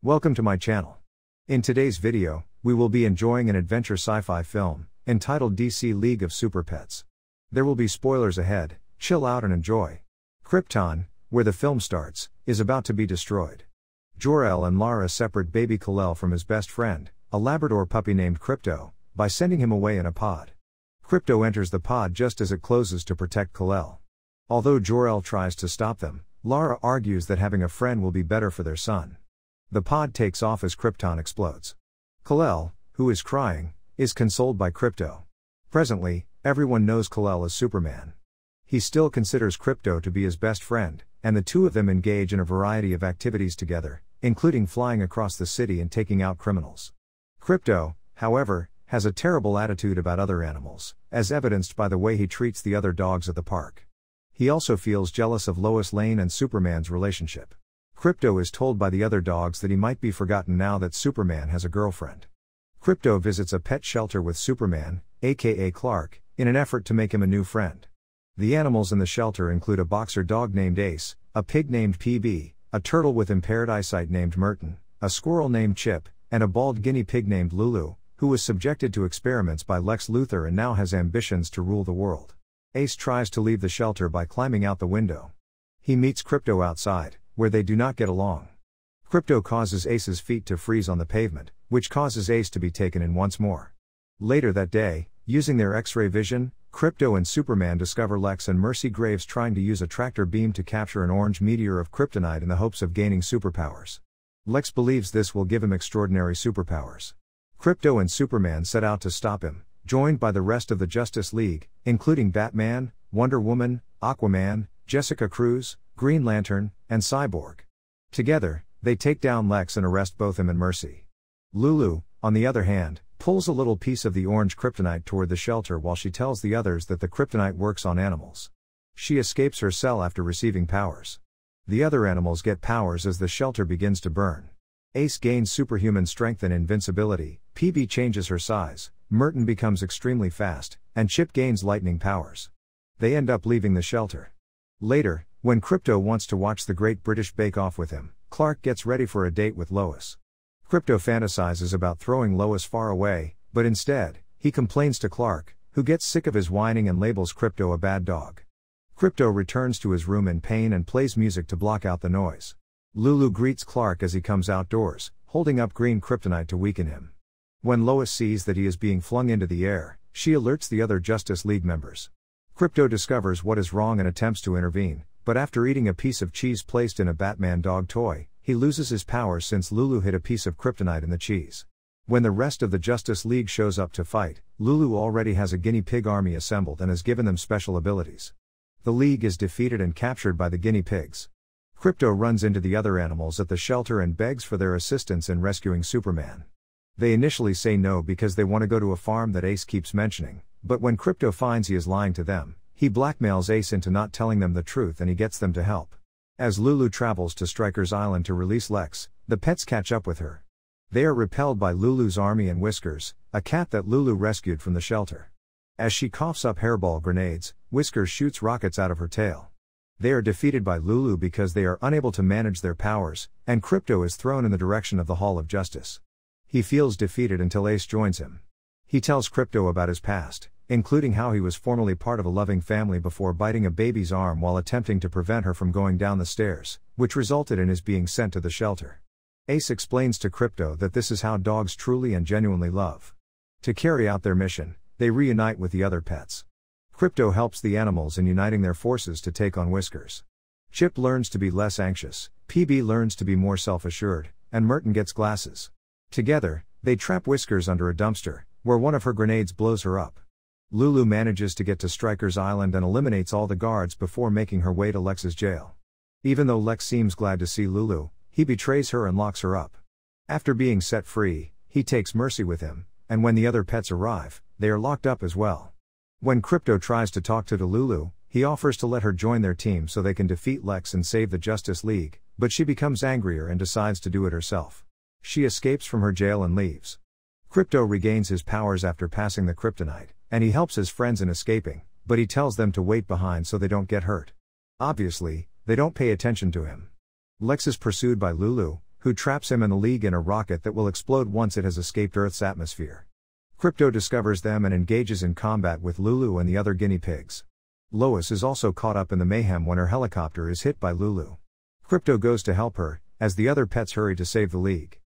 Welcome to my channel. In today's video, we will be enjoying an adventure sci-fi film, entitled DC League of Super Pets. There will be spoilers ahead, chill out and enjoy. Krypton, where the film starts, is about to be destroyed. Jor-El and Lara separate baby Kal-El from his best friend, a Labrador puppy named Krypto, by sending him away in a pod. Krypto enters the pod just as it closes to protect Kal-El. Although Jor-El tries to stop them, Lara argues that having a friend will be better for their son. The pod takes off as Krypton explodes. Kal-El, who is crying, is consoled by Krypto. Presently, everyone knows Kal-El as Superman. He still considers Krypto to be his best friend, and the two of them engage in a variety of activities together, including flying across the city and taking out criminals. Krypto, however, has a terrible attitude about other animals, as evidenced by the way he treats the other dogs at the park. He also feels jealous of Lois Lane and Superman's relationship. Krypto is told by the other dogs that he might be forgotten now that Superman has a girlfriend. Krypto visits a pet shelter with Superman, aka Clark, in an effort to make him a new friend. The animals in the shelter include a boxer dog named Ace, a pig named PB, a turtle with impaired eyesight named Merton, a squirrel named Chip, and a bald guinea pig named Lulu, who was subjected to experiments by Lex Luthor and now has ambitions to rule the world. Ace tries to leave the shelter by climbing out the window. He meets Krypto outside, where they do not get along. Krypto causes Ace's feet to freeze on the pavement, which causes Ace to be taken in once more. Later that day, using their X-ray vision, Krypto and Superman discover Lex and Mercy Graves trying to use a tractor beam to capture an orange meteor of kryptonite in the hopes of gaining superpowers. Lex believes this will give him extraordinary superpowers. Krypto and Superman set out to stop him, joined by the rest of the Justice League, including Batman, Wonder Woman, Aquaman, Jessica Cruz, Green Lantern, and Cyborg. Together, they take down Lex and arrest both him and Mercy. Lulu, on the other hand, pulls a little piece of the orange kryptonite toward the shelter while she tells the others that the kryptonite works on animals. She escapes her cell after receiving powers. The other animals get powers as the shelter begins to burn. Ace gains superhuman strength and invincibility, PB changes her size, Merton becomes extremely fast, and Chip gains lightning powers. They end up leaving the shelter. Later, when Krypto wants to watch the Great British Bake Off with him, Clark gets ready for a date with Lois. Krypto fantasizes about throwing Lois far away, but instead, he complains to Clark, who gets sick of his whining and labels Krypto a bad dog. Krypto returns to his room in pain and plays music to block out the noise. Lulu greets Clark as he comes outdoors, holding up green kryptonite to weaken him. When Lois sees that he is being flung into the air, she alerts the other Justice League members. Krypto discovers what is wrong and attempts to intervene, but after eating a piece of cheese placed in a Batman dog toy, he loses his powers since Lulu hid a piece of kryptonite in the cheese. When the rest of the Justice League shows up to fight, Lulu already has a guinea pig army assembled and has given them special abilities. The League is defeated and captured by the guinea pigs. Krypto runs into the other animals at the shelter and begs for their assistance in rescuing Superman. They initially say no because they want to go to a farm that Ace keeps mentioning, but when Krypto finds he is lying to them, he blackmails Ace into not telling them the truth and he gets them to help. As Lulu travels to Stryker's Island to release Lex, the pets catch up with her. They are repelled by Lulu's army and Whiskers, a cat that Lulu rescued from the shelter. As she coughs up hairball grenades, Whiskers shoots rockets out of her tail. They are defeated by Lulu because they are unable to manage their powers, and Krypto is thrown in the direction of the Hall of Justice. He feels defeated until Ace joins him. He tells Krypto about his past, including how he was formerly part of a loving family before biting a baby's arm while attempting to prevent her from going down the stairs, which resulted in his being sent to the shelter. Ace explains to Krypto that this is how dogs truly and genuinely love. To carry out their mission, they reunite with the other pets. Krypto helps the animals in uniting their forces to take on Whiskers. Chip learns to be less anxious, PB learns to be more self-assured, and Merton gets glasses. Together, they trap Whiskers under a dumpster, where one of her grenades blows her up. Lulu manages to get to Stryker's Island and eliminates all the guards before making her way to Lex's jail. Even though Lex seems glad to see Lulu, he betrays her and locks her up. After being set free, he takes Mercy with him, and when the other pets arrive, they are locked up as well. When Krypto tries to talk to Lulu, he offers to let her join their team so they can defeat Lex and save the Justice League, but she becomes angrier and decides to do it herself. She escapes from her jail and leaves. Krypto regains his powers after passing the kryptonite, and he helps his friends in escaping, but he tells them to wait behind so they don't get hurt. Obviously, they don't pay attention to him. Lex is pursued by Lulu, who traps him and the League in a rocket that will explode once it has escaped Earth's atmosphere. Crypto discovers them and engages in combat with Lulu and the other guinea pigs. Lois is also caught up in the mayhem when her helicopter is hit by Lulu. Crypto goes to help her, as the other pets hurry to save the League.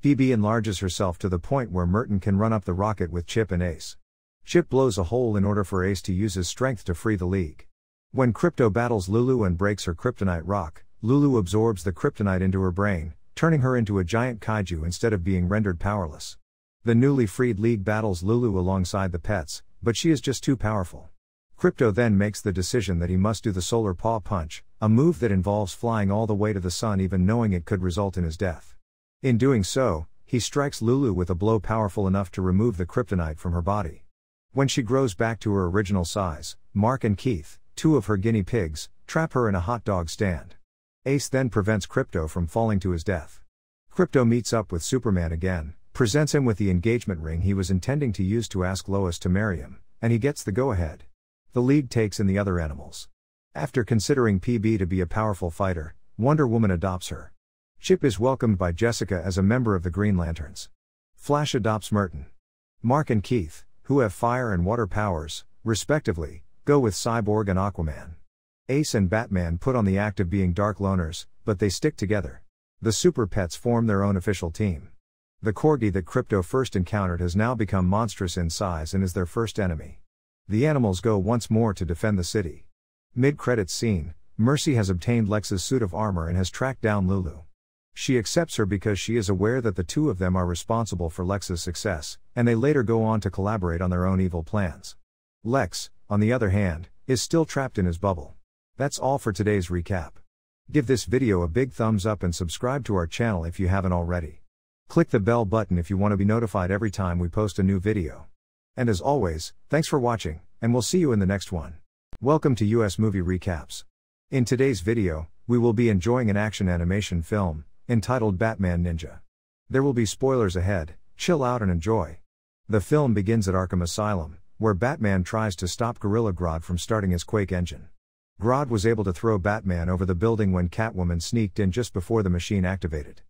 PB enlarges herself to the point where Merton can run up the rocket with Chip and Ace. Chip blows a hole in order for Ace to use his strength to free the League. When Crypto battles Lulu and breaks her kryptonite rock, Lulu absorbs the kryptonite into her brain, turning her into a giant kaiju instead of being rendered powerless. The newly freed League battles Lulu alongside the pets, but she is just too powerful. Crypto then makes the decision that he must do the solar paw punch, a move that involves flying all the way to the sun even knowing it could result in his death. In doing so, he strikes Lulu with a blow powerful enough to remove the kryptonite from her body. When she grows back to her original size, Mark and Keith, two of her guinea pigs, trap her in a hot dog stand. Ace then prevents Crypto from falling to his death. Crypto meets up with Superman again, presents him with the engagement ring he was intending to use to ask Lois to marry him, and he gets the go-ahead. The League takes in the other animals. After considering PB to be a powerful fighter, Wonder Woman adopts her. Chip is welcomed by Jessica as a member of the Green Lanterns. Flash adopts Merton. Mark and Keith, who have fire and water powers, respectively, go with Cyborg and Aquaman. Ace and Batman put on the act of being dark loners, but they stick together. The Super Pets form their own official team. The corgi that Crypto first encountered has now become monstrous in size and is their first enemy. The animals go once more to defend the city. Mid-credits scene, Mercy has obtained Lex's suit of armor and has tracked down Lulu. She accepts her because she is aware that the two of them are responsible for Lex's success, and they later go on to collaborate on their own evil plans. Lex, on the other hand, is still trapped in his bubble. That's all for today's recap. Give this video a big thumbs up and subscribe to our channel if you haven't already. Click the bell button if you want to be notified every time we post a new video. And as always, thanks for watching, and we'll see you in the next one. Welcome to US Movie Recaps. In today's video, we will be enjoying an action animation film, entitled Batman Ninja. There will be spoilers ahead, chill out and enjoy. The film begins at Arkham Asylum, where Batman tries to stop Gorilla Grodd from starting his Quake engine. Grodd was able to throw Batman over the building when Catwoman sneaked in just before the machine activated.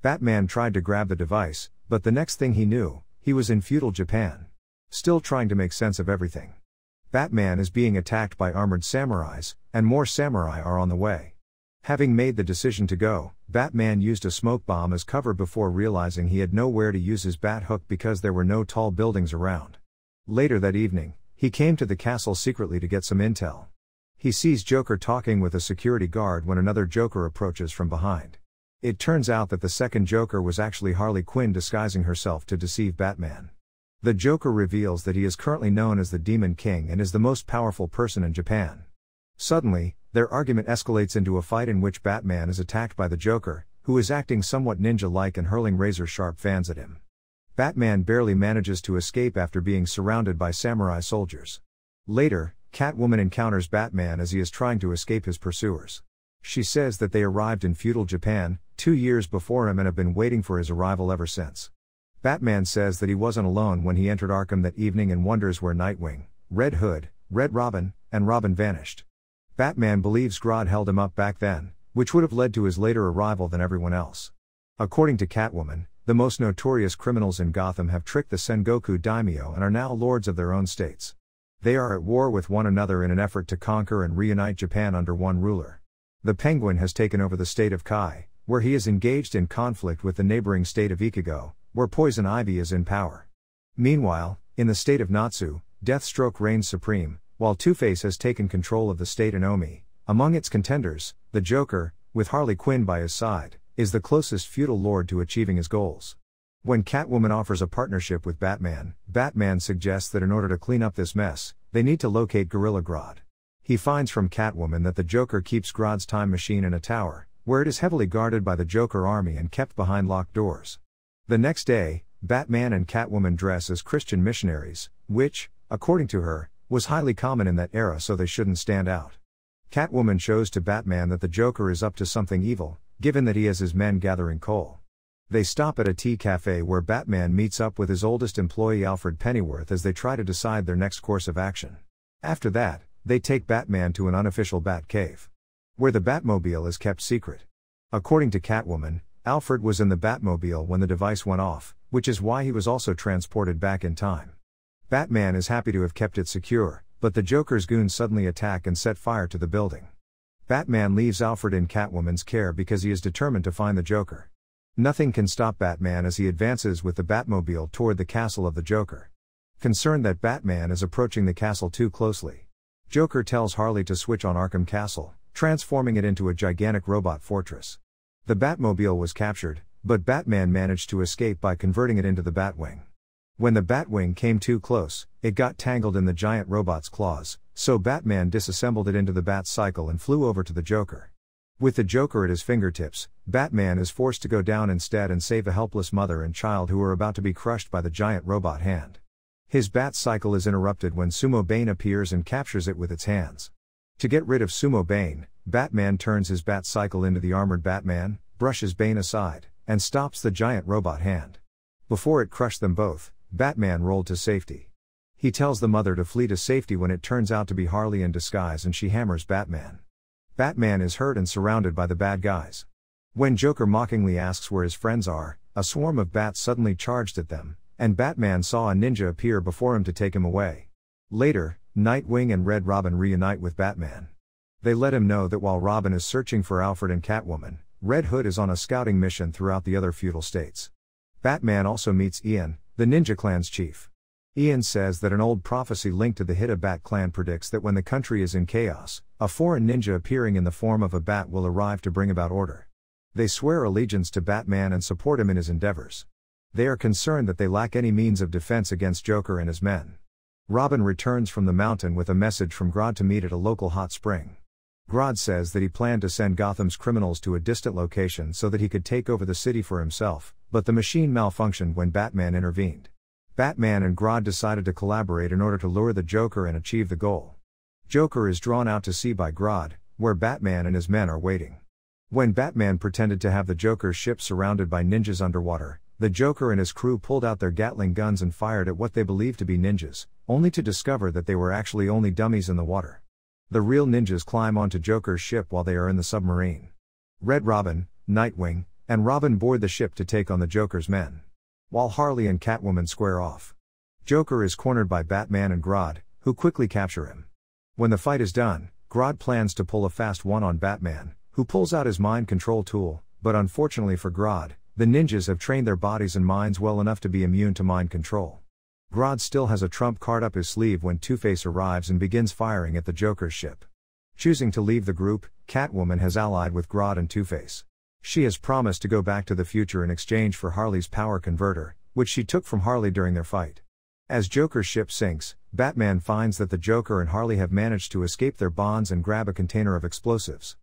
Batman tried to grab the device, but the next thing he knew, he was in feudal Japan. Still trying to make sense of everything. Batman is being attacked by armored samurais, and more samurai are on the way. Having made the decision to go, Batman used a smoke bomb as cover before realizing he had nowhere to use his bat hook because there were no tall buildings around. Later that evening, he came to the castle secretly to get some intel. He sees Joker talking with a security guard when another Joker approaches from behind. It turns out that the second Joker was actually Harley Quinn disguising herself to deceive Batman. The Joker reveals that he is currently known as the Demon King and is the most powerful person in Japan. Suddenly, their argument escalates into a fight in which Batman is attacked by the Joker, who is acting somewhat ninja-like and hurling razor-sharp fans at him. Batman barely manages to escape after being surrounded by samurai soldiers. Later, Catwoman encounters Batman as he is trying to escape his pursuers. She says that they arrived in feudal Japan 2 years before him and have been waiting for his arrival ever since. Batman says that he wasn't alone when he entered Arkham that evening and wonders where Nightwing, Red Hood, Red Robin, and Robin vanished. Batman believes Grodd held him up back then, which would have led to his later arrival than everyone else. According to Catwoman, the most notorious criminals in Gotham have tricked the Sengoku daimyo and are now lords of their own states. They are at war with one another in an effort to conquer and reunite Japan under one ruler. The Penguin has taken over the state of Kai, where he is engaged in conflict with the neighboring state of Ichigo, where Poison Ivy is in power. Meanwhile, in the state of Natsu, Deathstroke reigns supreme, while Two-Face has taken control of the state in Omi. Among its contenders, the Joker, with Harley Quinn by his side, is the closest feudal lord to achieving his goals. When Catwoman offers a partnership with Batman, Batman suggests that in order to clean up this mess, they need to locate Gorilla Grodd. He finds from Catwoman that the Joker keeps Grodd's time machine in a tower, where it is heavily guarded by the Joker army and kept behind locked doors. The next day, Batman and Catwoman dress as Christian missionaries, which, according to her, was highly common in that era so they shouldn't stand out. Catwoman shows to Batman that the Joker is up to something evil, given that he has his men gathering coal. They stop at a tea cafe where Batman meets up with his oldest employee Alfred Pennyworth as they try to decide their next course of action. After that, they take Batman to an unofficial Bat cave, where the Batmobile is kept secret. According to Catwoman, Alfred was in the Batmobile when the device went off, which is why he was also transported back in time. Batman is happy to have kept it secure, but the Joker's goons suddenly attack and set fire to the building. Batman leaves Alfred in Catwoman's care because he is determined to find the Joker. Nothing can stop Batman as he advances with the Batmobile toward the castle of the Joker. Concerned that Batman is approaching the castle too closely, Joker tells Harley to switch on Arkham Castle, transforming it into a gigantic robot fortress. The Batmobile was captured, but Batman managed to escape by converting it into the Batwing. When the Batwing came too close, it got tangled in the giant robot's claws, so Batman disassembled it into the Bat-cycle and flew over to the Joker. With the Joker at his fingertips, Batman is forced to go down instead and save a helpless mother and child who are about to be crushed by the giant robot hand. His Bat-cycle is interrupted when Sumo Bane appears and captures it with its hands. To get rid of Sumo Bane, Batman turns his Bat-cycle into the armored Batman, brushes Bane aside, and stops the giant robot hand. Before it crushed them both, Batman rolled to safety. He tells the mother to flee to safety when it turns out to be Harley in disguise and she hammers Batman. Batman is hurt and surrounded by the bad guys. When Joker mockingly asks where his friends are, a swarm of bats suddenly charged at them, and Batman saw a ninja appear before him to take him away. Later, Nightwing and Red Robin reunite with Batman. They let him know that while Robin is searching for Alfred and Catwoman, Red Hood is on a scouting mission throughout the other feudal states. Batman also meets Ian, the Ninja Clan's chief. Ian says that an old prophecy linked to the Hida Bat clan predicts that when the country is in chaos, a foreign ninja appearing in the form of a bat will arrive to bring about order. They swear allegiance to Batman and support him in his endeavors. They are concerned that they lack any means of defense against Joker and his men. Robin returns from the mountain with a message from Grodd to meet at a local hot spring. Grodd says that he planned to send Gotham's criminals to a distant location so that he could take over the city for himself, but the machine malfunctioned when Batman intervened. Batman and Grodd decided to collaborate in order to lure the Joker and achieve the goal. Joker is drawn out to sea by Grodd, where Batman and his men are waiting. When Batman pretended to have the Joker's ship surrounded by ninjas underwater, the Joker and his crew pulled out their Gatling guns and fired at what they believed to be ninjas, only to discover that they were actually only dummies in the water. The real ninjas climb onto Joker's ship while they are in the submarine. Red Robin, Nightwing, and Robin board the ship to take on the Joker's men, while Harley and Catwoman square off. Joker is cornered by Batman and Grodd, who quickly capture him. When the fight is done, Grodd plans to pull a fast one on Batman, who pulls out his mind control tool, but unfortunately for Grodd, the ninjas have trained their bodies and minds well enough to be immune to mind control. Grodd still has a trump card up his sleeve when Two-Face arrives and begins firing at the Joker's ship. Choosing to leave the group, Catwoman has allied with Grodd and Two-Face. She has promised to go back to the future in exchange for Harley's power converter, which she took from Harley during their fight. As Joker's ship sinks, Batman finds that the Joker and Harley have managed to escape their bonds and grab a container of explosives.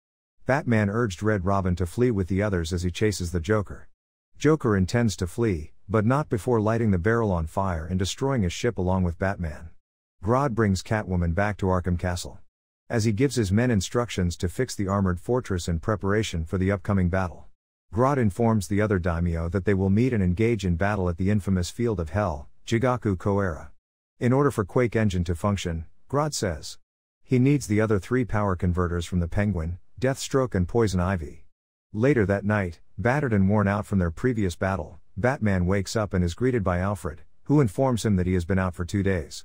Batman urged Red Robin to flee with the others as he chases the Joker. Joker intends to flee, but not before lighting the barrel on fire and destroying his ship along with Batman. Grodd brings Catwoman back to Arkham Castle. As he gives his men instructions to fix the armored fortress in preparation for the upcoming battle. Grodd informs the other daimyo that they will meet and engage in battle at the infamous Field of Hell, Jigaku Koera. In order for Quake Engine to function, Grodd says, he needs the other 3 power converters from the Penguin, Deathstroke and Poison Ivy. Later that night, battered and worn out from their previous battle, Batman wakes up and is greeted by Alfred, who informs him that he has been out for 2 days.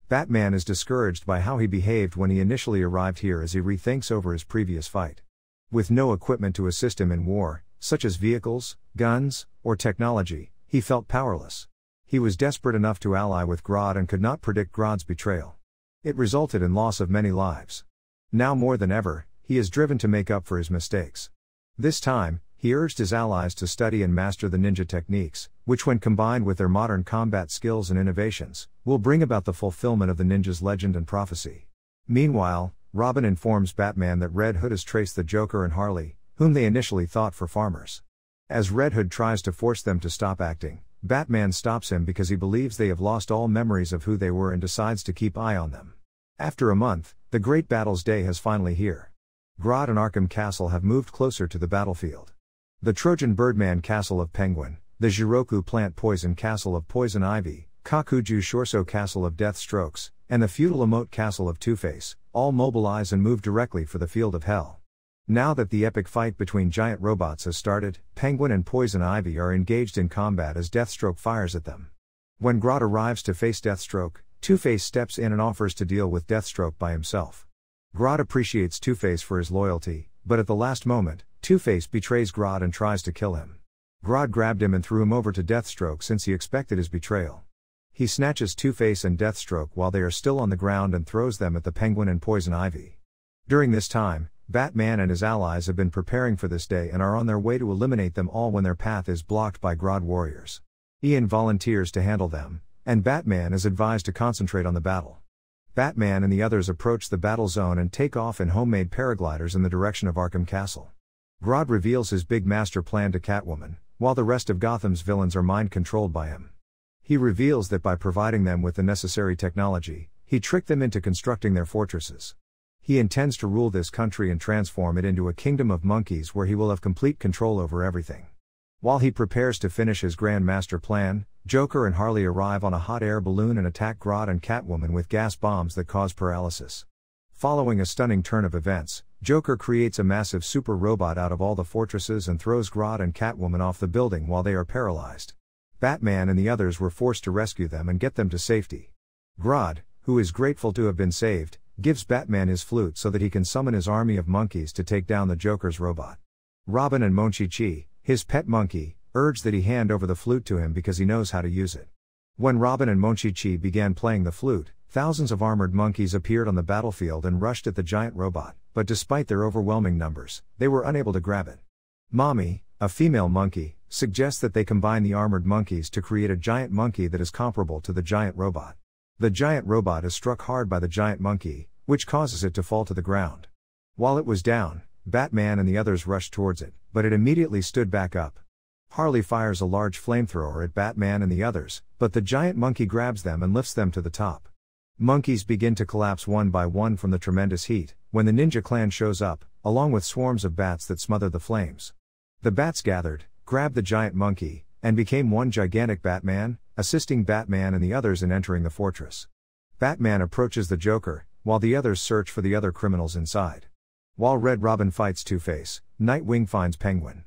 Batman is discouraged by how he behaved when he initially arrived here as he rethinks over his previous fight. With no equipment to assist him in war, such as vehicles, guns, or technology, he felt powerless. He was desperate enough to ally with Grodd and could not predict Grodd's betrayal. It resulted in loss of many lives. Now more than ever, he is driven to make up for his mistakes. This time, he urged his allies to study and master the ninja techniques, which when combined with their modern combat skills and innovations, will bring about the fulfillment of the ninja's legend and prophecy. Meanwhile, Robin informs Batman that Red Hood has traced the Joker and Harley, whom they initially thought for farmers. As Red Hood tries to force them to stop acting, Batman stops him because he believes they have lost all memories of who they were and decides to keep eye on them. After a month, the Great Battle's day has finally here. Grodd and Arkham Castle have moved closer to the battlefield. The Trojan Birdman Castle of Penguin, the Jiroku Plant Poison Castle of Poison Ivy, Kakuju Shorso Castle of Deathstrokes, and the feudal Emote Castle of Two-Face, all mobilize and move directly for the Field of Hell. Now that the epic fight between giant robots has started, Penguin and Poison Ivy are engaged in combat as Deathstroke fires at them. When Grodd arrives to face Deathstroke, Two-Face steps in and offers to deal with Deathstroke by himself. Grodd appreciates Two-Face for his loyalty, but at the last moment, Two-Face betrays Grodd and tries to kill him. Grodd grabbed him and threw him over to Deathstroke since he expected his betrayal. He snatches Two-Face and Deathstroke while they are still on the ground and throws them at the Penguin and Poison Ivy. During this time, Batman and his allies have been preparing for this day and are on their way to eliminate them all when their path is blocked by Grodd warriors. Ian volunteers to handle them, and Batman is advised to concentrate on the battle. Batman and the others approach the battle zone and take off in homemade paragliders in the direction of Arkham Castle. Grodd reveals his big master plan to Catwoman, while the rest of Gotham's villains are mind-controlled by him. He reveals that by providing them with the necessary technology, he tricked them into constructing their fortresses. He intends to rule this country and transform it into a kingdom of monkeys where he will have complete control over everything. While he prepares to finish his grand master plan, Joker and Harley arrive on a hot air balloon and attack Grodd and Catwoman with gas bombs that cause paralysis. Following a stunning turn of events, Joker creates a massive super robot out of all the fortresses and throws Grodd and Catwoman off the building while they are paralyzed. Batman and the others were forced to rescue them and get them to safety. Grodd, who is grateful to have been saved, gives Batman his flute so that he can summon his army of monkeys to take down the Joker's robot. Robin and Monchi-Chi, his pet monkey, urge that he hand over the flute to him because he knows how to use it. When Robin and Monchi-Chi began playing the flute, thousands of armored monkeys appeared on the battlefield and rushed at the giant robot, but despite their overwhelming numbers, they were unable to grab it. Mommy, a female monkey, suggests that they combine the armored monkeys to create a giant monkey that is comparable to the giant robot. The giant robot is struck hard by the giant monkey, which causes it to fall to the ground. While it was down, Batman and the others rushed towards it, but it immediately stood back up. Harley fires a large flamethrower at Batman and the others, but the giant monkey grabs them and lifts them to the top. Monkeys begin to collapse one by one from the tremendous heat, when the Ninja Clan shows up, along with swarms of bats that smother the flames. The bats gathered, grabbed the giant monkey, and became one gigantic Batman, assisting Batman and the others in entering the fortress. Batman approaches the Joker, while the others search for the other criminals inside. While Red Robin fights Two-Face, Nightwing finds Penguin.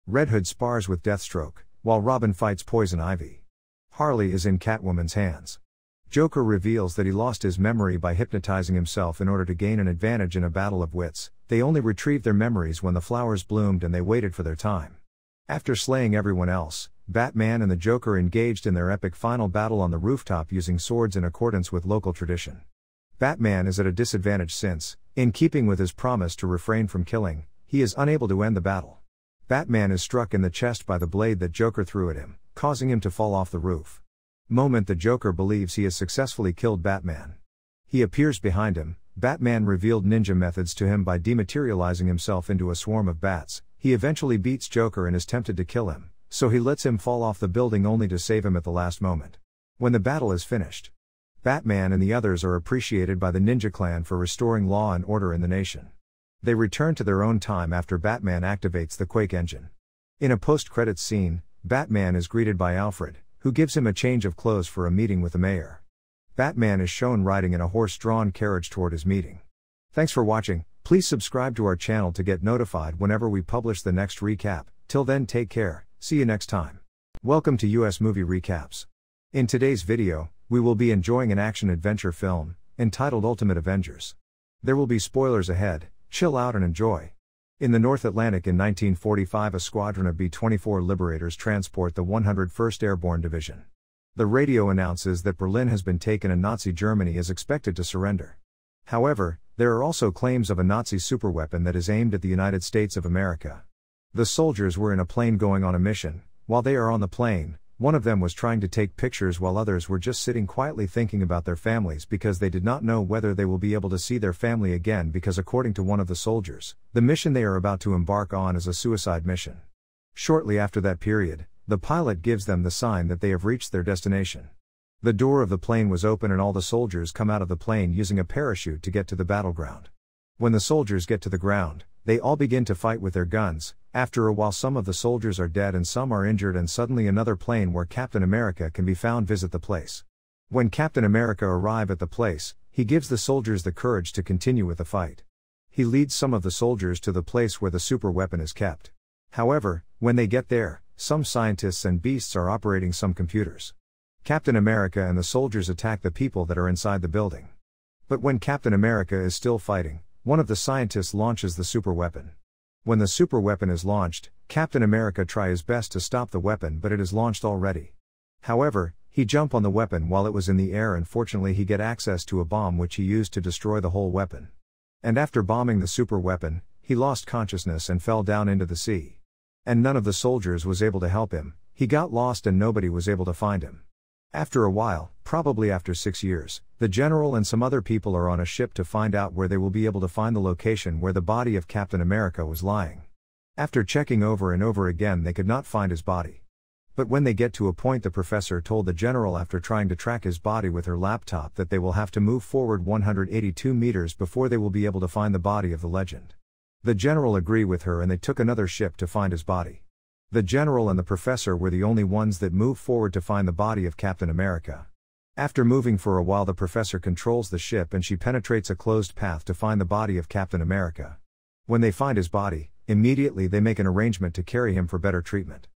Red Hood spars with Deathstroke, while Robin fights Poison Ivy. Harley is in Catwoman's hands. Joker reveals that he lost his memory by hypnotizing himself in order to gain an advantage in a battle of wits. They only retrieved their memories when the flowers bloomed and they waited for their time. After slaying everyone else, Batman and the Joker engaged in their epic final battle on the rooftop using swords in accordance with local tradition. Batman is at a disadvantage since, in keeping with his promise to refrain from killing, he is unable to end the battle. Batman is struck in the chest by the blade that Joker threw at him, causing him to fall off the roof. Moment the Joker believes he has successfully killed Batman. He appears behind him. Batman revealed ninja methods to him by dematerializing himself into a swarm of bats. He eventually beats Joker and is tempted to kill him, so he lets him fall off the building only to save him at the last moment. When the battle is finished, Batman and the others are appreciated by the Ninja Clan for restoring law and order in the nation. They return to their own time after Batman activates the Quake engine. In a post-credits scene, Batman is greeted by Alfred, who gives him a change of clothes for a meeting with the mayor. Batman is shown riding in a horse-drawn carriage toward his meeting. Thanks for watching. Please subscribe to our channel to get notified whenever we publish the next recap. Till then, take care. See you next time. Welcome to US Movie Recaps. In today's video, we will be enjoying an action-adventure film, entitled Ultimate Avengers. There will be spoilers ahead. Chill out and enjoy. In the North Atlantic in 1945, a squadron of B-24 Liberators transport the 101st Airborne Division. The radio announces that Berlin has been taken and Nazi Germany is expected to surrender. However, there are also claims of a Nazi superweapon that is aimed at the United States of America. The soldiers were in a plane going on a mission. While they are on the plane, one of them was trying to take pictures while others were just sitting quietly thinking about their families because they did not know whether they will be able to see their family again because according to one of the soldiers, the mission they are about to embark on is a suicide mission. Shortly after that period, the pilot gives them the sign that they have reached their destination. The door of the plane was open and all the soldiers come out of the plane using a parachute to get to the battleground. When the soldiers get to the ground, they all begin to fight with their guns. After a while some of the soldiers are dead and some are injured and suddenly another plane where Captain America can be found visit the place. When Captain America arrives at the place, he gives the soldiers the courage to continue with the fight. He leads some of the soldiers to the place where the super weapon is kept. However, when they get there, some scientists and beasts are operating some computers. Captain America and the soldiers attack the people that are inside the building. But when Captain America is still fighting, one of the scientists launches the super weapon. When the super weapon is launched, Captain America tries his best to stop the weapon, but it is launched already. However, he jumps on the weapon while it was in the air, and fortunately he get access to a bomb which he used to destroy the whole weapon. And after bombing the super weapon, he lost consciousness and fell down into the sea. And none of the soldiers was able to help him, he got lost and nobody was able to find him. After a while, probably after 6 years, the general and some other people are on a ship to find out where they will be able to find the location where the body of Captain America was lying. After checking over and over again, they could not find his body. But when they get to a point, the professor told the general, after trying to track his body with her laptop, that they will have to move forward 182 meters before they will be able to find the body of the legend. The general agreed with her and they took another ship to find his body. The general and the professor were the only ones that moved forward to find the body of Captain America. After moving for a while, the professor controls the ship and she penetrates a closed path to find the body of Captain America. When they find his body, immediately they make an arrangement to carry him for better treatment.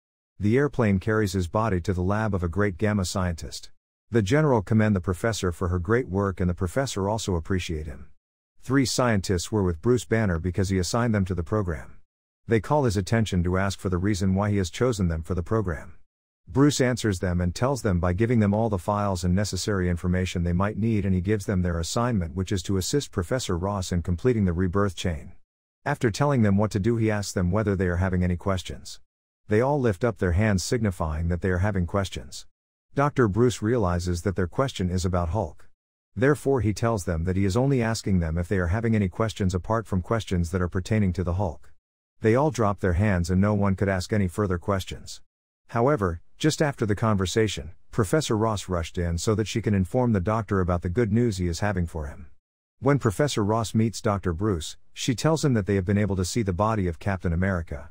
The airplane carries his body to the lab of a great gamma scientist. The general commend the professor for her great work and the professor also appreciate him. 3 scientists were with Bruce Banner because he assigned them to the program. They call his attention to ask for the reason why he has chosen them for the program. Bruce answers them and tells them by giving them all the files and necessary information they might need, and he gives them their assignment, which is to assist Professor Ross in completing the rebirth chain. After telling them what to do, he asks them whether they are having any questions. They all lift up their hands signifying that they are having questions. Dr. Bruce realizes that their question is about Hulk. Therefore he tells them that he is only asking them if they are having any questions apart from questions that are pertaining to the Hulk. They all drop their hands and no one could ask any further questions. However, just after the conversation, Professor Ross rushed in so that she can inform the doctor about the good news he is having for him. When Professor Ross meets Dr. Bruce, she tells him that they have been able to see the body of Captain America.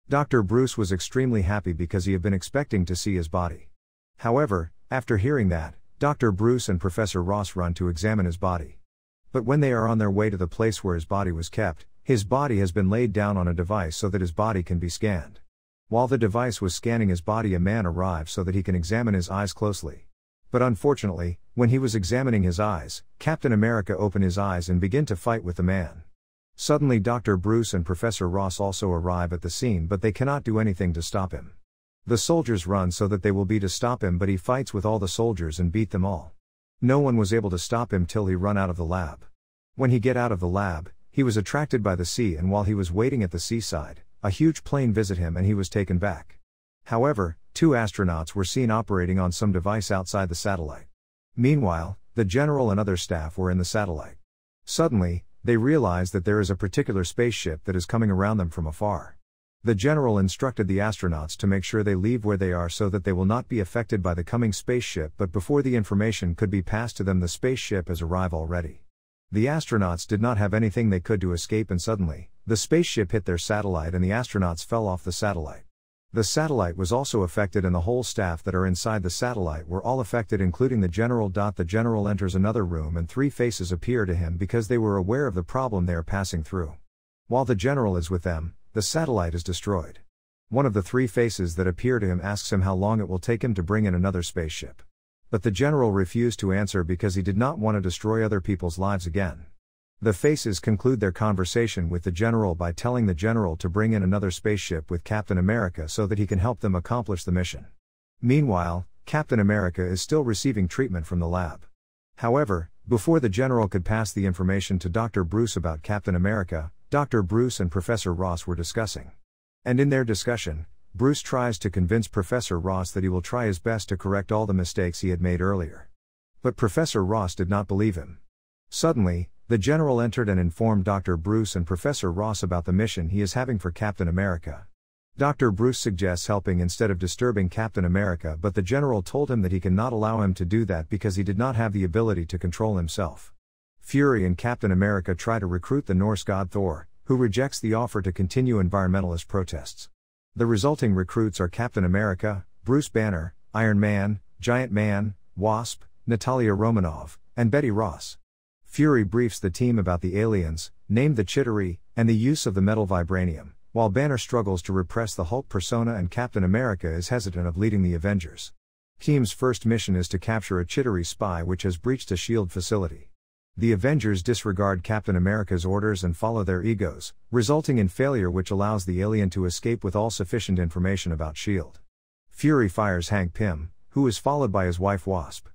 Dr. Bruce was extremely happy because he had been expecting to see his body. However, after hearing that, Dr. Bruce and Professor Ross run to examine his body. But when they are on their way to the place where his body was kept, his body has been laid down on a device so that his body can be scanned. While the device was scanning his body, a man arrived so that he can examine his eyes closely. But unfortunately, when he was examining his eyes, Captain America opened his eyes and began to fight with the man. Suddenly Dr. Bruce and Professor Ross also arrive at the scene, but they cannot do anything to stop him. The soldiers run so that they will be to stop him, but he fights with all the soldiers and beat them all. No one was able to stop him till he run out of the lab. When he get out of the lab, he was attracted by the sea, and while he was waiting at the seaside, a huge plane visit him and he was taken back. However, 2 astronauts were seen operating on some device outside the satellite. Meanwhile, the general and other staff were in the satellite. Suddenly, they realize that there is a particular spaceship that is coming around them from afar. The general instructed the astronauts to make sure they leave where they are so that they will not be affected by the coming spaceship, but before the information could be passed to them, the spaceship has arrived already. The astronauts did not have anything they could to escape, and suddenly, the spaceship hit their satellite and the astronauts fell off the satellite. The satellite was also affected and the whole staff that are inside the satellite were all affected, including the general. The general enters another room and 3 faces appear to him because they were aware of the problem they are passing through. While the general is with them, the satellite is destroyed. One of the 3 faces that appear to him asks him how long it will take him to bring in another spaceship. But the general refused to answer because he did not want to destroy other people's lives again. The faces conclude their conversation with the general by telling the general to bring in another spaceship with Captain America so that he can help them accomplish the mission. Meanwhile, Captain America is still receiving treatment from the lab. However, before the general could pass the information to Dr. Bruce about Captain America, Dr. Bruce and Professor Ross were discussing. And in their discussion, Bruce tries to convince Professor Ross that he will try his best to correct all the mistakes he had made earlier. But Professor Ross did not believe him. Suddenly, the general entered and informed Dr. Bruce and Professor Ross about the mission he is having for Captain America. Dr. Bruce suggests helping instead of disturbing Captain America, but the general told him that he cannot allow him to do that because he did not have the ability to control himself. Fury and Captain America try to recruit the Norse god Thor, who rejects the offer to continue environmentalist protests. The resulting recruits are Captain America, Bruce Banner, Iron Man, Giant Man, Wasp, Natalia Romanoff, and Betty Ross. Fury briefs the team about the aliens, named the Chitauri, and the use of the metal vibranium, while Banner struggles to repress the Hulk persona and Captain America is hesitant of leading the Avengers. Team's first mission is to capture a Chitauri spy which has breached a S.H.I.E.L.D. facility. The Avengers disregard Captain America's orders and follow their egos, resulting in failure which allows the alien to escape with all sufficient information about S.H.I.E.L.D. Fury fires Hank Pym, who is followed by his wife Wasp.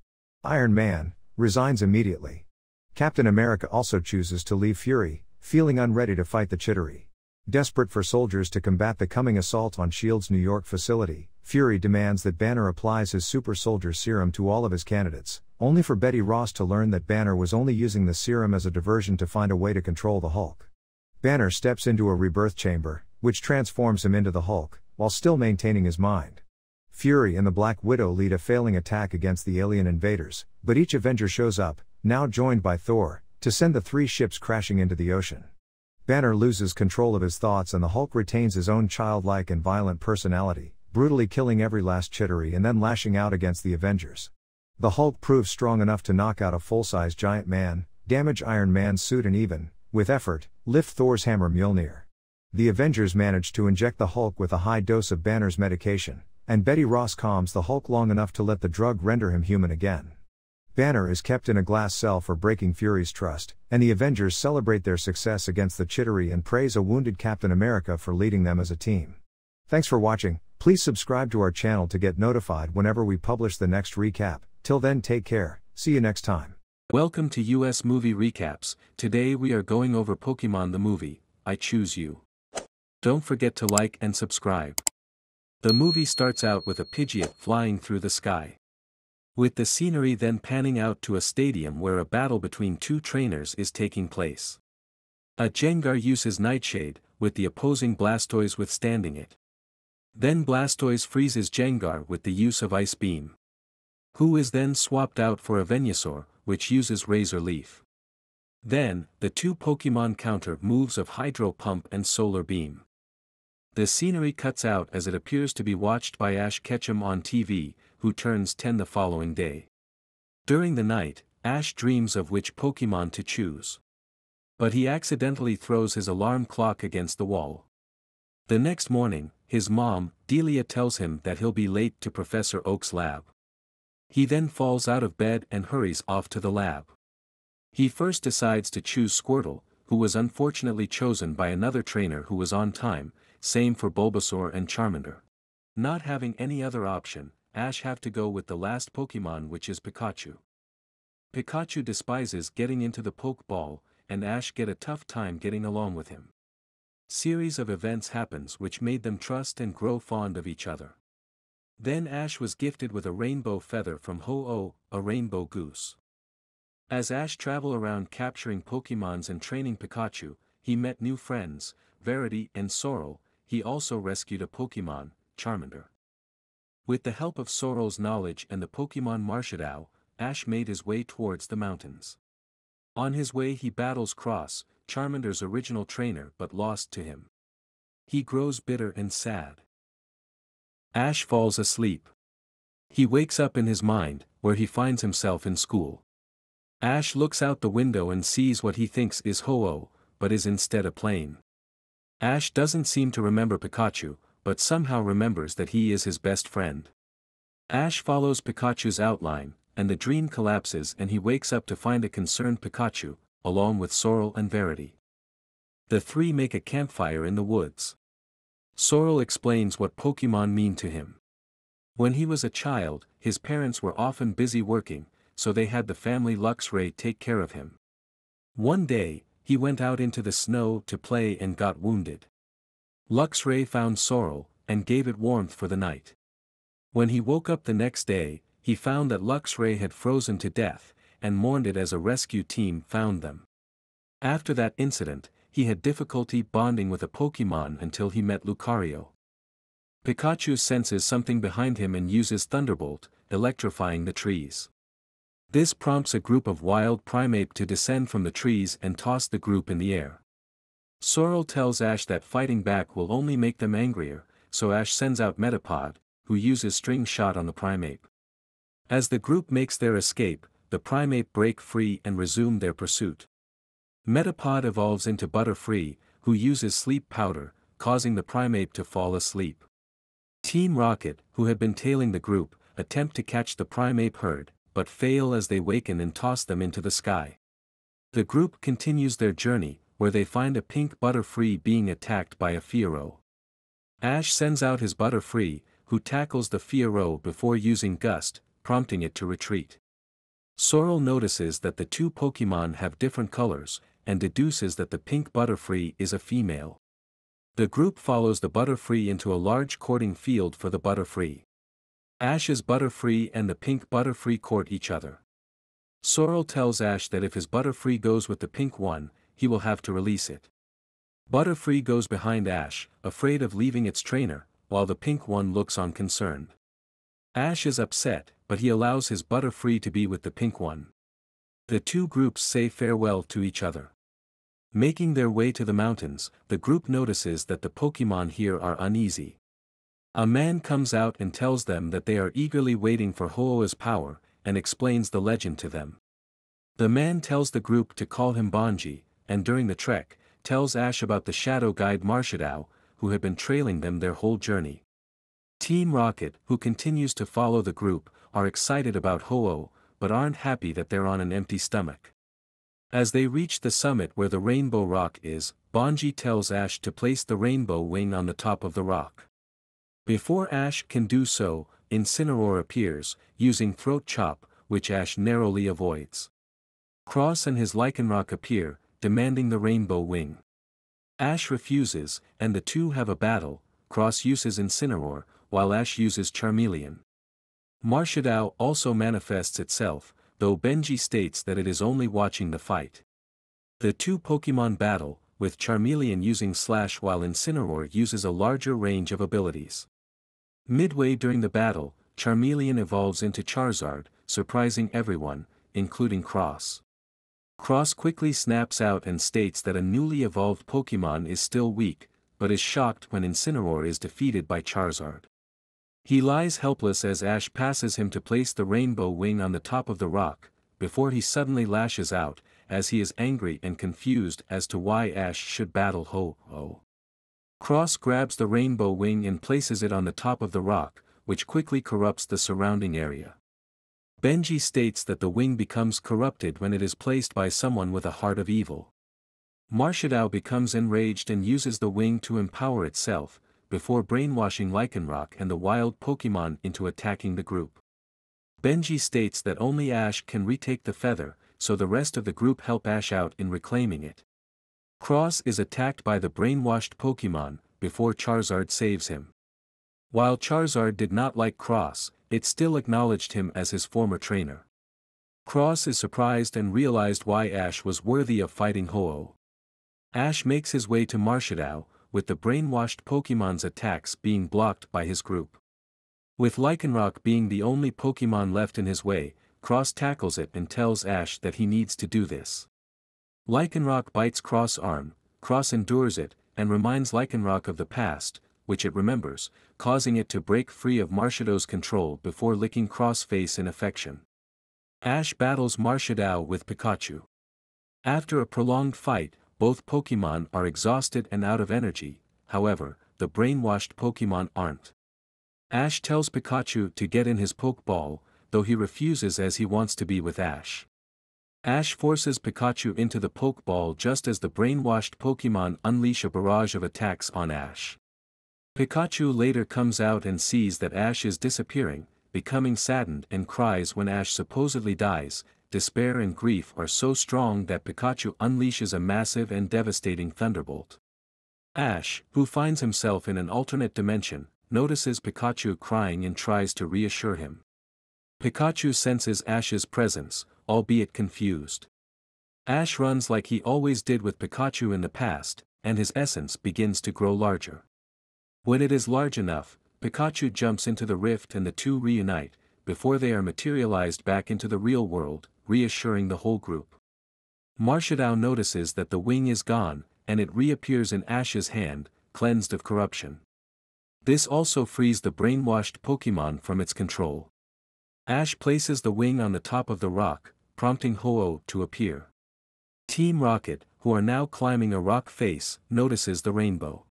Iron Man resigns immediately. Captain America also chooses to leave Fury, feeling unready to fight the Chitauri. Desperate for soldiers to combat the coming assault on S.H.I.E.L.D.'s New York facility, Fury demands that Banner applies his super soldier serum to all of his candidates, only for Betty Ross to learn that Banner was only using the serum as a diversion to find a way to control the Hulk. Banner steps into a rebirth chamber, which transforms him into the Hulk, while still maintaining his mind. Fury and the Black Widow lead a failing attack against the alien invaders, but each Avenger shows up, now joined by Thor, to send the three ships crashing into the ocean. Banner loses control of his thoughts and the Hulk retains his own childlike and violent personality, brutally killing every last Chitauri and then lashing out against the Avengers. The Hulk proves strong enough to knock out a full-size giant man, damage Iron Man's suit and even, with effort, lift Thor's hammer Mjolnir. The Avengers manage to inject the Hulk with a high dose of Banner's medication, and Betty Ross calms the Hulk long enough to let the drug render him human again. Banner is kept in a glass cell for breaking Fury's trust, and the Avengers celebrate their success against the Chitauri and praise a wounded Captain America for leading them as a team. Thanks for watching. Please subscribe to our channel to get notified whenever we publish the next recap. Till then, take care. See you next time. Welcome to US Movie Recaps. Today we are going over Pokemon the movie, I Choose You. Don't forget to like and subscribe. The movie starts out with a Pidgeot flying through the sky, with the scenery then panning out to a stadium where a battle between two trainers is taking place. A Gengar uses Nightshade, with the opposing Blastoise withstanding it. Then Blastoise freezes Gengar with the use of Ice Beam, who is then swapped out for a Venusaur, which uses Razor Leaf. Then, the two Pokemon counter moves of Hydro Pump and Solar Beam. The scenery cuts out as it appears to be watched by Ash Ketchum on TV, who turns 10 the following day. During the night, Ash dreams of which Pokemon to choose, but he accidentally throws his alarm clock against the wall. The next morning, his mom, Delia, tells him that he'll be late to Professor Oak's lab. He then falls out of bed and hurries off to the lab. He first decides to choose Squirtle, who was unfortunately chosen by another trainer who was on time, same for Bulbasaur and Charmander. Not having any other option, Ash have to go with the last Pokemon, which is Pikachu. Pikachu despises getting into the Pokeball, and Ash get a tough time getting along with him. Series of events happens which made them trust and grow fond of each other. Then Ash was gifted with a rainbow feather from Ho-Oh, a rainbow goose. As Ash traveled around capturing Pokemons and training Pikachu, he met new friends, Verity and Sorrel. He also rescued a Pokemon, Charmander. With the help of Sorrel's knowledge and the Pokemon Marshadow, Ash made his way towards the mountains. On his way he battles Cross, Charmander's original trainer, but lost to him. He grows bitter and sad. Ash falls asleep. He wakes up in his mind, where he finds himself in school. Ash looks out the window and sees what he thinks is Ho-Oh, but is instead a plane. Ash doesn't seem to remember Pikachu, but somehow remembers that he is his best friend. Ash follows Pikachu's outline, and the dream collapses and he wakes up to find a concerned Pikachu, along with Sorrel and Verity. The three make a campfire in the woods. Sorrel explains what Pokemon mean to him. When he was a child, his parents were often busy working, so they had the family Luxray take care of him. One day, he went out into the snow to play and got wounded. Luxray found Sorrel, and gave it warmth for the night. When he woke up the next day, he found that Luxray had frozen to death, and mourned it as a rescue team found them. After that incident, he had difficulty bonding with a Pokemon until he met Lucario. Pikachu senses something behind him and uses Thunderbolt, electrifying the trees. This prompts a group of wild Primeape to descend from the trees and toss the group in the air. Sorrel tells Ash that fighting back will only make them angrier, so Ash sends out Metapod, who uses String Shot on the Primeape. As the group makes their escape, the primate break free and resume their pursuit. Metapod evolves into Butterfree, who uses sleep powder, causing the primate to fall asleep. Team Rocket, who had been tailing the group, attempt to catch the primate herd, but fail as they waken and toss them into the sky. The group continues their journey, where they find a pink Butterfree being attacked by a Fiero. Ash sends out his Butterfree, who tackles the Fiero before using Gust, prompting it to retreat. Sorrel notices that the two Pokemon have different colors, and deduces that the pink Butterfree is a female. The group follows the Butterfree into a large courting field for the Butterfree. Ash's Butterfree and the pink Butterfree court each other. Sorrel tells Ash that if his Butterfree goes with the pink one, he will have to release it. Butterfree goes behind Ash, afraid of leaving its trainer, while the pink one looks on concerned. Ash is upset, but he allows his Butterfree to be with the pink one. The two groups say farewell to each other. Making their way to the mountains, the group notices that the Pokemon here are uneasy. A man comes out and tells them that they are eagerly waiting for Ho-Oh's power, and explains the legend to them. The man tells the group to call him Bonji, and during the trek, tells Ash about the shadow guide Marshadao, who had been trailing them their whole journey. Team Rocket, who continues to follow the group, are excited about Ho-Oh, but aren't happy that they're on an empty stomach. As they reach the summit where the Rainbow Rock is, Bonji tells Ash to place the Rainbow Wing on the top of the rock. Before Ash can do so, Incineroar appears, using Throat Chop, which Ash narrowly avoids. Cross and his Lycanroc appear, demanding the Rainbow Wing. Ash refuses, and the two have a battle. Cross uses Incineroar, while Ash uses Charmeleon. Marshadao also manifests itself, though Benji states that it is only watching the fight. The two Pokemon battle, with Charmeleon using Slash while Incineroar uses a larger range of abilities. Midway during the battle, Charmeleon evolves into Charizard, surprising everyone, including Cross. Cross quickly snaps out and states that a newly evolved Pokemon is still weak, but is shocked when Incineroar is defeated by Charizard. He lies helpless as Ash passes him to place the Rainbow Wing on the top of the rock, before he suddenly lashes out, as he is angry and confused as to why Ash should battle Ho-Oh. Cross grabs the Rainbow Wing and places it on the top of the rock, which quickly corrupts the surrounding area. Benji states that the wing becomes corrupted when it is placed by someone with a heart of evil. Marshadao becomes enraged and uses the wing to empower itself, before brainwashing Lycanroc and the wild Pokemon into attacking the group. Benji states that only Ash can retake the feather, so the rest of the group help Ash out in reclaiming it. Cross is attacked by the brainwashed Pokemon, before Charizard saves him. While Charizard did not like Cross, it still acknowledged him as his former trainer. Cross is surprised and realized why Ash was worthy of fighting Ho-Oh. Ash makes his way to Marshadao, with the brainwashed Pokemon's attacks being blocked by his group. With Lycanroc being the only Pokemon left in his way, Cross tackles it and tells Ash that he needs to do this. Lycanroc bites Cross' arm, Cross endures it, and reminds Lycanroc of the past, which it remembers, causing it to break free of Marshadao's control before licking Cross' face in affection. Ash battles Marshadao with Pikachu. After a prolonged fight, both Pokemon are exhausted and out of energy, however, the brainwashed Pokemon aren't. Ash tells Pikachu to get in his Pokeball, though he refuses as he wants to be with Ash. Ash forces Pikachu into the Pokeball just as the brainwashed Pokemon unleash a barrage of attacks on Ash. Pikachu later comes out and sees that Ash is disappearing, becoming saddened and cries when Ash supposedly dies. Despair and grief are so strong that Pikachu unleashes a massive and devastating thunderbolt. Ash, who finds himself in an alternate dimension, notices Pikachu crying and tries to reassure him. Pikachu senses Ash's presence, albeit confused. Ash runs like he always did with Pikachu in the past, and his essence begins to grow larger. When it is large enough, Pikachu jumps into the rift and the two reunite, before they are materialized back into the real world, reassuring the whole group. Marshadao notices that the wing is gone, and it reappears in Ash's hand, cleansed of corruption. This also frees the brainwashed Pokemon from its control. Ash places the wing on the top of the rock, prompting Ho-Oh to appear. Team Rocket, who are now climbing a rock face, notices the rainbow.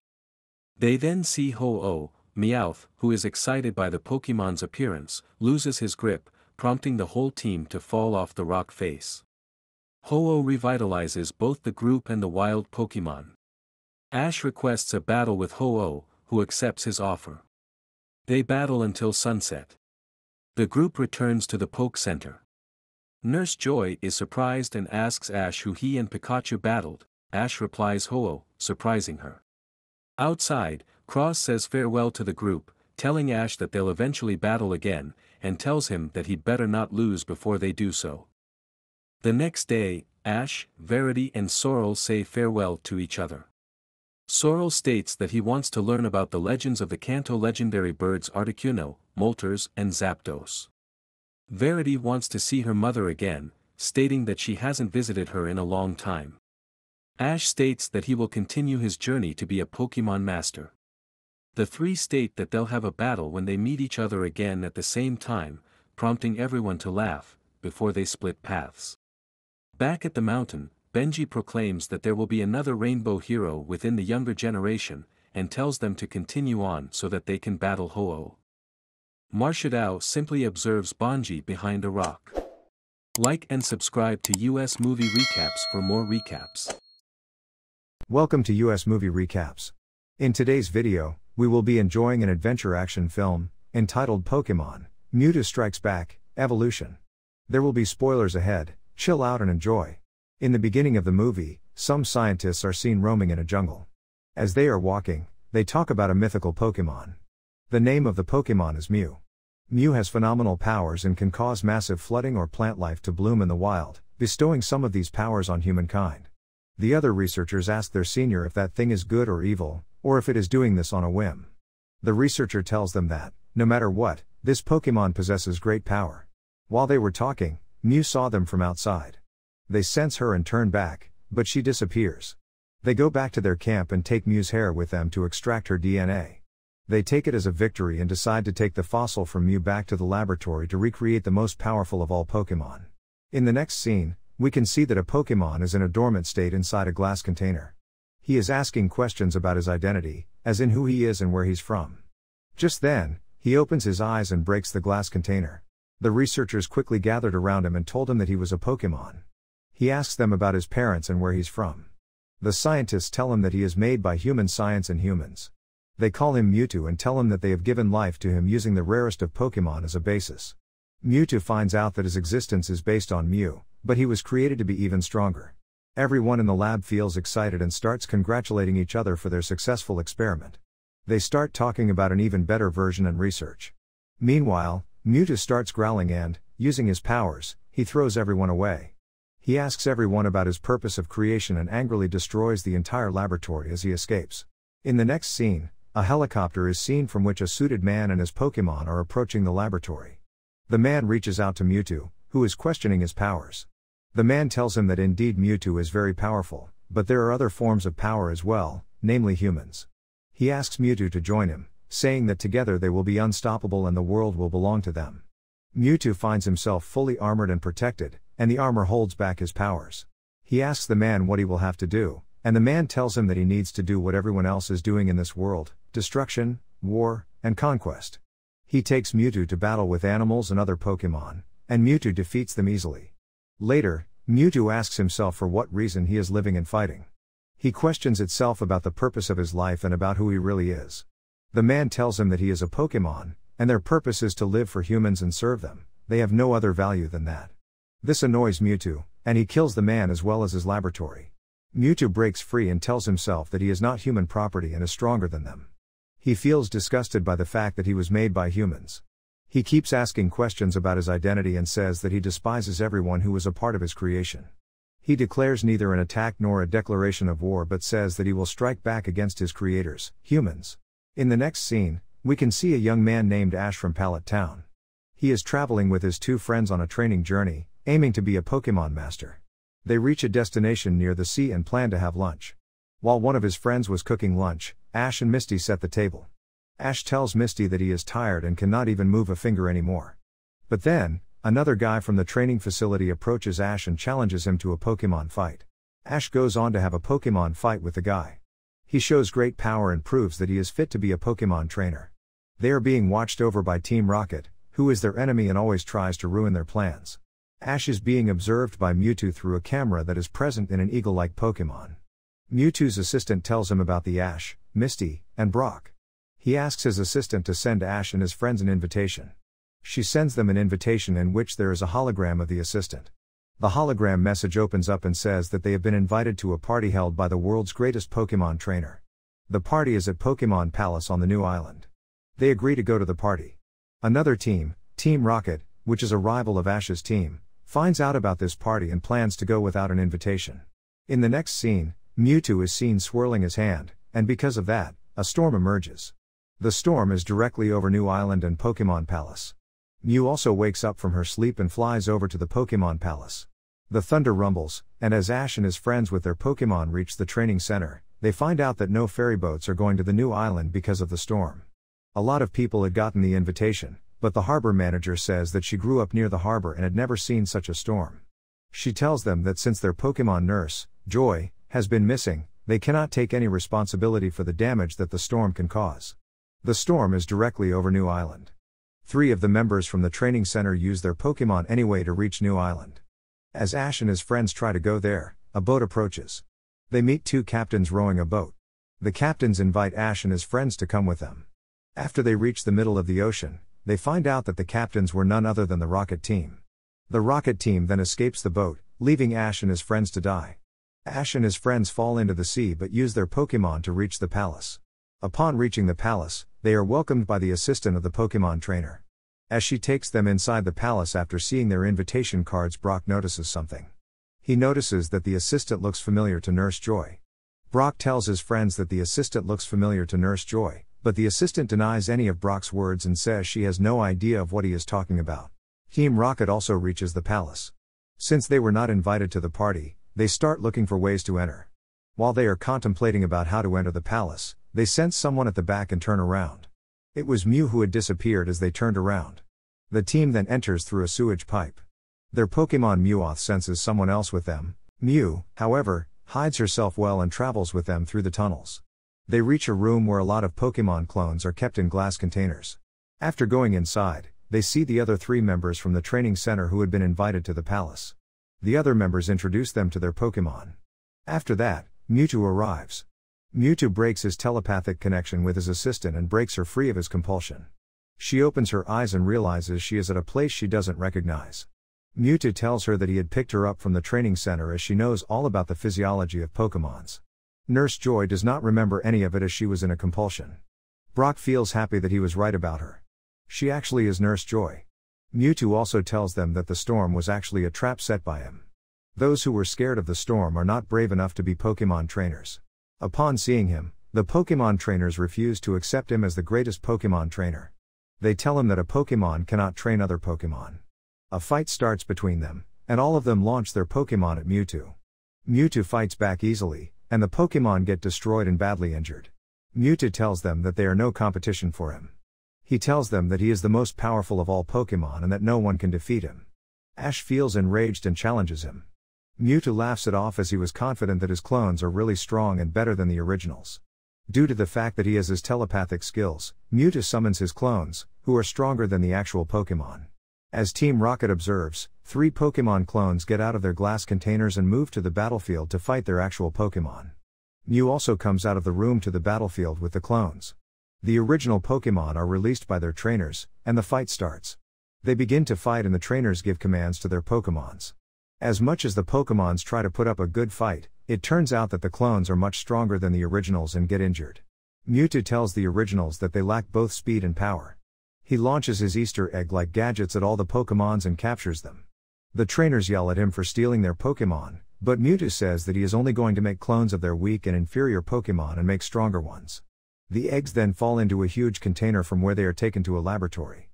They then see Ho-Oh, Meowth, who is excited by the Pokemon's appearance, loses his grip, prompting the whole team to fall off the rock face. Ho-Oh revitalizes both the group and the wild Pokemon. Ash requests a battle with Ho-Oh, who accepts his offer. They battle until sunset. The group returns to the Poke Center. Nurse Joy is surprised and asks Ash who he and Pikachu battled. Ash replies Ho-Oh, surprising her. Outside, Cross says farewell to the group, telling Ash that they'll eventually battle again, and tells him that he'd better not lose before they do so. The next day, Ash, Verity and Sorrel say farewell to each other. Sorrel states that he wants to learn about the legends of the Kanto legendary birds Articuno, Moltres and Zapdos. Verity wants to see her mother again, stating that she hasn't visited her in a long time. Ash states that he will continue his journey to be a Pokemon master. The three state that they'll have a battle when they meet each other again at the same time, prompting everyone to laugh, before they split paths. Back at the mountain, Benji proclaims that there will be another rainbow hero within the younger generation, and tells them to continue on so that they can battle Ho-Oh. Marshadao simply observes Bonji behind a rock. Like and subscribe to US Movie Recaps for more recaps. Welcome to US Movie Recaps. In today's video, we will be enjoying an adventure action film, entitled Pokemon, Mewtwo Strikes Back, Evolution. There will be spoilers ahead, chill out and enjoy. In the beginning of the movie, some scientists are seen roaming in a jungle. As they are walking, they talk about a mythical Pokemon. The name of the Pokemon is Mew. Mew has phenomenal powers and can cause massive flooding or plant life to bloom in the wild, bestowing some of these powers on humankind. The other researchers ask their senior if that thing is good or evil, or if it is doing this on a whim. The researcher tells them that, no matter what, this Pokemon possesses great power. While they were talking, Mew saw them from outside. They sense her and turn back, but she disappears. They go back to their camp and take Mew's hair with them to extract her DNA. They take it as a victory and decide to take the fossil from Mew back to the laboratory to recreate the most powerful of all Pokemon. In the next scene, we can see that a Pokemon is in a dormant state inside a glass container. He is asking questions about his identity, as in who he is and where he's from. Just then, he opens his eyes and breaks the glass container. The researchers quickly gathered around him and told him that he was a Pokemon. He asks them about his parents and where he's from. The scientists tell him that he is made by human science and humans. They call him Mewtwo and tell him that they have given life to him using the rarest of Pokemon as a basis. Mewtwo finds out that his existence is based on Mew, but he was created to be even stronger. Everyone in the lab feels excited and starts congratulating each other for their successful experiment. They start talking about an even better version and research. Meanwhile, Mewtwo starts growling and, using his powers, he throws everyone away. He asks everyone about his purpose of creation and angrily destroys the entire laboratory as he escapes. In the next scene, a helicopter is seen from which a suited man and his Pokemon are approaching the laboratory. The man reaches out to Mewtwo, who is questioning his powers. The man tells him that indeed Mewtwo is very powerful, but there are other forms of power as well, namely humans. He asks Mewtwo to join him, saying that together they will be unstoppable and the world will belong to them. Mewtwo finds himself fully armored and protected, and the armor holds back his powers. He asks the man what he will have to do, and the man tells him that he needs to do what everyone else is doing in this world: destruction, war, and conquest. He takes Mewtwo to battle with animals and other Pokemon, and Mewtwo defeats them easily. Later, Mewtwo asks himself for what reason he is living and fighting. He questions itself about the purpose of his life and about who he really is. The man tells him that he is a Pokemon, and their purpose is to live for humans and serve them. They have no other value than that. This annoys Mewtwo, and he kills the man as well as his laboratory. Mewtwo breaks free and tells himself that he is not human property and is stronger than them. He feels disgusted by the fact that he was made by humans. He keeps asking questions about his identity and says that he despises everyone who was a part of his creation. He declares neither an attack nor a declaration of war but says that he will strike back against his creators, humans. In the next scene, we can see a young man named Ash from Pallet Town. He is traveling with his two friends on a training journey, aiming to be a Pokemon master. They reach a destination near the sea and plan to have lunch. While one of his friends was cooking lunch, Ash and Misty set the table. Ash tells Misty that he is tired and cannot even move a finger anymore. But then, Another guy from the training facility approaches Ash and challenges him to a Pokemon fight. Ash goes on to have a Pokemon fight with the guy. He shows great power and proves that he is fit to be a Pokemon trainer. They are being watched over by Team Rocket, who is their enemy and always tries to ruin their plans. Ash is being observed by Mewtwo through a camera that is present in an eagle-like Pokemon. Mewtwo's assistant tells him about the Ash, Misty, and Brock. He asks his assistant to send Ash and his friends an invitation. She sends them an invitation in which there is a hologram of the assistant. The hologram message opens up and says that they have been invited to a party held by the world's greatest Pokemon trainer. The party is at Pokemon Palace on the new island. They agree to go to the party. Another team, Team Rocket, which is a rival of Ash's team, finds out about this party and plans to go without an invitation. In the next scene, Mewtwo is seen swirling his hand, and because of that, a storm emerges. The storm is directly over New Island and Pokemon Palace. Mew also wakes up from her sleep and flies over to the Pokemon Palace. The thunder rumbles, and as Ash and his friends with their Pokemon reach the training center, they find out that no ferry boats are going to the new island because of the storm. A lot of people had gotten the invitation, but the harbor manager says that she grew up near the harbor and had never seen such a storm. She tells them that since their Pokemon nurse, Joy, has been missing, they cannot take any responsibility for the damage that the storm can cause. The storm is directly over New Island. 3 of the members from the training center use their Pokemon anyway to reach New Island. As Ash and his friends try to go there, a boat approaches. They meet 2 captains rowing a boat. The captains invite Ash and his friends to come with them. After they reach the middle of the ocean, they find out that the captains were none other than the Rocket team. The Rocket team then escapes the boat, leaving Ash and his friends to die. Ash and his friends fall into the sea but use their Pokemon to reach the palace. Upon reaching the palace, they are welcomed by the assistant of the Pokemon trainer. As she takes them inside the palace after seeing their invitation cards, Brock notices something. He notices that the assistant looks familiar to Nurse Joy. Brock tells his friends that the assistant looks familiar to Nurse Joy, but the assistant denies any of Brock's words and says she has no idea of what he is talking about. Team Rocket also reaches the palace. Since they were not invited to the party, they start looking for ways to enter. While they are contemplating about how to enter the palace, they sense someone at the back and turn around. It was Mew who had disappeared as they turned around. The team then enters through a sewage pipe. Their Pokemon Meowth senses someone else with them. Mew, however, hides herself well and travels with them through the tunnels. They reach a room where a lot of Pokemon clones are kept in glass containers. After going inside, they see the other 3 members from the training center who had been invited to the palace. The other members introduce them to their Pokemon. After that, Mewtwo arrives. Mewtwo breaks his telepathic connection with his assistant and breaks her free of his compulsion. She opens her eyes and realizes she is at a place she doesn't recognize. Mewtwo tells her that he had picked her up from the training center as she knows all about the physiology of Pokemons. Nurse Joy does not remember any of it as she was in a compulsion. Brock feels happy that he was right about her. She actually is Nurse Joy. Mewtwo also tells them that the storm was actually a trap set by him. Those who were scared of the storm are not brave enough to be Pokemon trainers. Upon seeing him, the Pokemon trainers refuse to accept him as the greatest Pokemon trainer. They tell him that a Pokemon cannot train other Pokemon. A fight starts between them, and all of them launch their Pokemon at Mewtwo. Mewtwo fights back easily, and the Pokemon get destroyed and badly injured. Mewtwo tells them that they are no competition for him. He tells them that he is the most powerful of all Pokemon and that no one can defeat him. Ash feels enraged and challenges him. Mewtwo laughs it off as he was confident that his clones are really strong and better than the originals. Due to the fact that he has his telepathic skills, Mewtwo summons his clones, who are stronger than the actual Pokemon. As Team Rocket observes, 3 Pokemon clones get out of their glass containers and move to the battlefield to fight their actual Pokemon. Mew also comes out of the room to the battlefield with the clones. The original Pokemon are released by their trainers, and the fight starts. They begin to fight and the trainers give commands to their Pokemons. As much as the Pokemons try to put up a good fight, it turns out that the clones are much stronger than the originals and get injured. Mewtwo tells the originals that they lack both speed and power. He launches his Easter egg-like gadgets at all the Pokemons and captures them. The trainers yell at him for stealing their Pokemon, but Mewtwo says that he is only going to make clones of their weak and inferior Pokemon and make stronger ones. The eggs then fall into a huge container from where they are taken to a laboratory.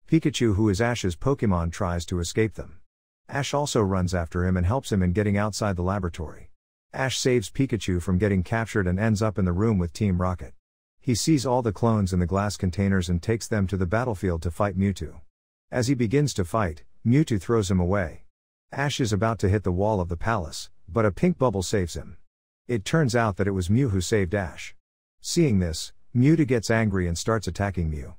Pikachu, who is Ash's Pokemon, tries to escape them. Ash also runs after him and helps him in getting outside the laboratory. Ash saves Pikachu from getting captured and ends up in the room with Team Rocket. He sees all the clones in the glass containers and takes them to the battlefield to fight Mewtwo. As he begins to fight, Mewtwo throws him away. Ash is about to hit the wall of the palace, but a pink bubble saves him. It turns out that it was Mew who saved Ash. Seeing this, Mewtwo gets angry and starts attacking Mew.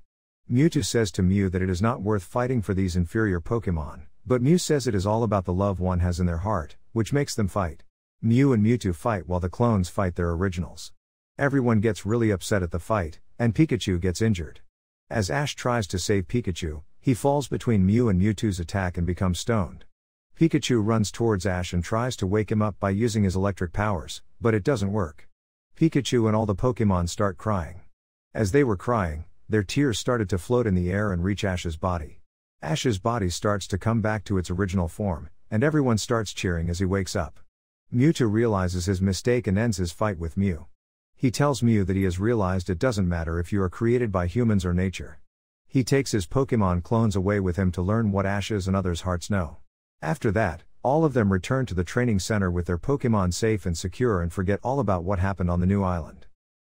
Mewtwo says to Mew that it is not worth fighting for these inferior Pokémon, but Mew says it is all about the love one has in their heart, which makes them fight. Mew and Mewtwo fight while the clones fight their originals. Everyone gets really upset at the fight, and Pikachu gets injured. As Ash tries to save Pikachu, he falls between Mew and Mewtwo's attack and becomes stoned. Pikachu runs towards Ash and tries to wake him up by using his electric powers, but it doesn't work. Pikachu and all the Pokémon start crying. As they were crying, their tears started to float in the air and reach Ash's body. Ash's body starts to come back to its original form, and everyone starts cheering as he wakes up. Mewtwo realizes his mistake and ends his fight with Mew. He tells Mew that he has realized it doesn't matter if you are created by humans or nature. He takes his Pokémon clones away with him to learn what Ash's and others' hearts know. After that, all of them return to the training center with their Pokémon safe and secure and forget all about what happened on the new island.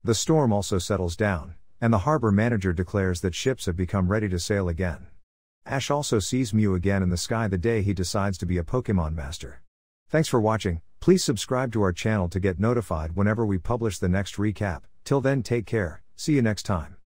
The storm also settles down, and the harbor manager declares that ships have become ready to sail again. Ash also sees Mew again in the sky the day he decides to be a Pokémon master. Thanks for watching. Please subscribe to our channel to get notified whenever we publish the next recap. Till then, take care. See you next time.